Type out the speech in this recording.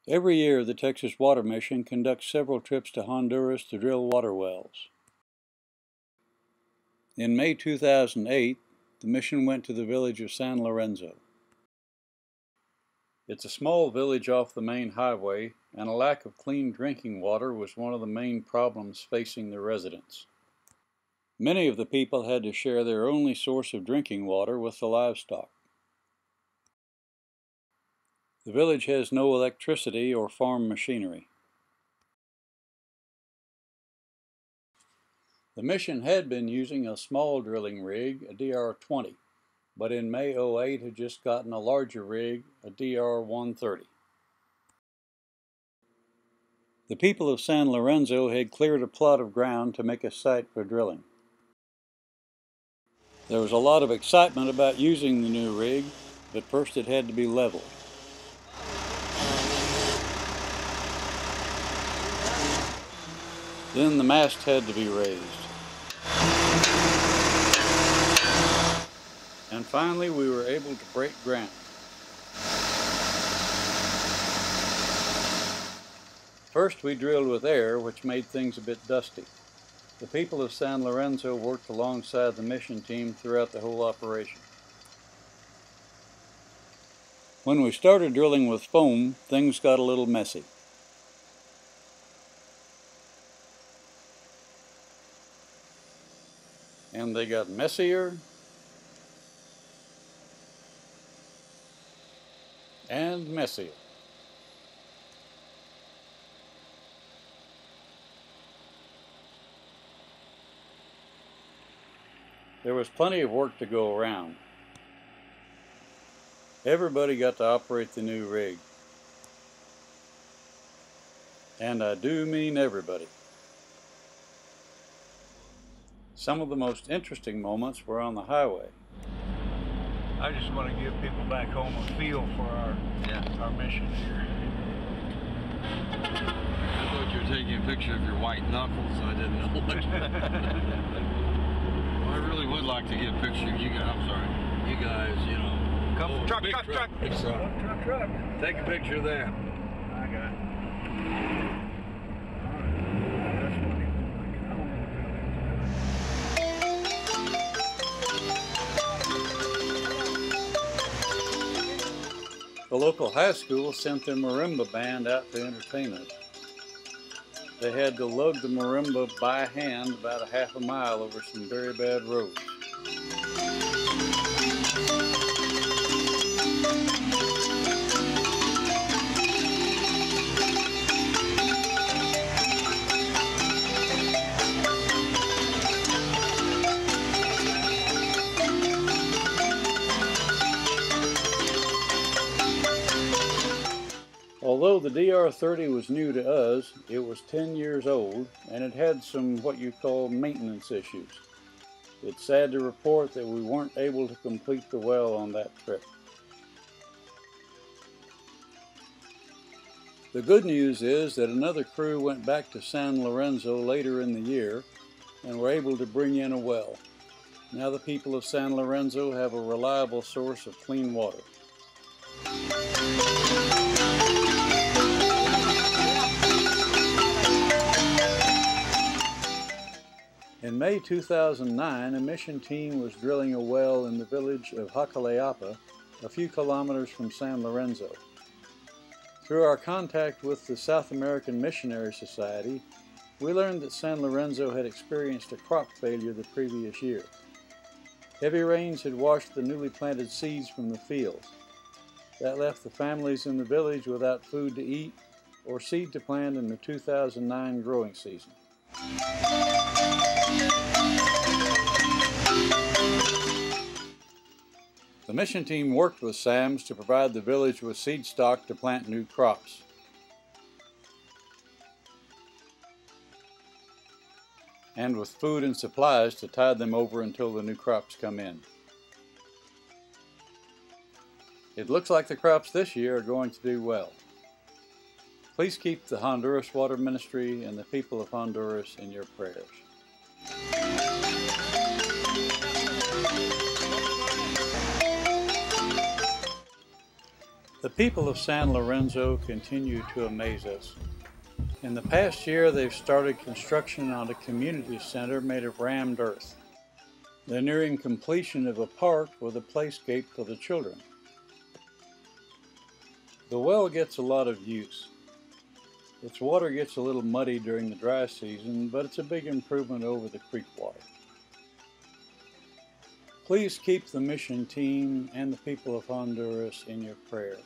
Every year, the Texas Water Mission conducts several trips to Honduras to drill water wells. In May 2008, the mission went to the village of San Lorenzo. It's a small village off the main highway, and a lack of clean drinking water was one of the main problems facing the residents. Many of the people had to share their only source of drinking water with the livestock. The village has no electricity or farm machinery. The mission had been using a small drilling rig, a DR-20, but in May 2008 had just gotten a larger rig, a DR-130. The people of San Lorenzo had cleared a plot of ground to make a site for drilling. There was a lot of excitement about using the new rig, but first it had to be leveled. Then the mast had to be raised. And finally we were able to break ground. First we drilled with air, which made things a bit dusty. The people of San Lorenzo worked alongside the mission team throughout the whole operation. When we started drilling with foam, things got a little messy. And they got messier and messier. There was plenty of work to go around. Everybody got to operate the new rig. And I do mean everybody. Some of the most interesting moments were on the highway. I just want to give people back home a feel for our mission here. I thought you were taking a picture of your white knuckles. I didn't know what. I really would like to get a picture of you guys. I'm sorry. You guys, you know. Come, truck. Truck. Take a picture of that. I got it. The local high school sent their marimba band out to entertain us. They had to lug the marimba by hand about a half a mile over some very bad roads. Although the DR-30 was new to us, it was 10 years old and it had some what you call maintenance issues. It's sad to report that we weren't able to complete the well on that trip. The good news is that another crew went back to San Lorenzo later in the year and were able to bring in a well. Now the people of San Lorenzo have a reliable source of clean water. In May 2009, a mission team was drilling a well in the village of Jacaleapa, a few kilometers from San Lorenzo. Through our contact with the South American Missionary Society, we learned that San Lorenzo had experienced a crop failure the previous year. Heavy rains had washed the newly planted seeds from the fields. That left the families in the village without food to eat or seed to plant in the 2009 growing season. The mission team worked with SAMS to provide the village with seed stock to plant new crops. And with food and supplies to tide them over until the new crops come in. It looks like the crops this year are going to do well. Please keep the Honduras Water Ministry and the people of Honduras in your prayers. The people of San Lorenzo continue to amaze us. In the past year, they've started construction on a community center made of rammed earth. They're nearing completion of a park with a playscape for the children. The well gets a lot of use. Its water gets a little muddy during the dry season, but it's a big improvement over the creek water. Please keep the mission team and the people of Honduras in your prayers.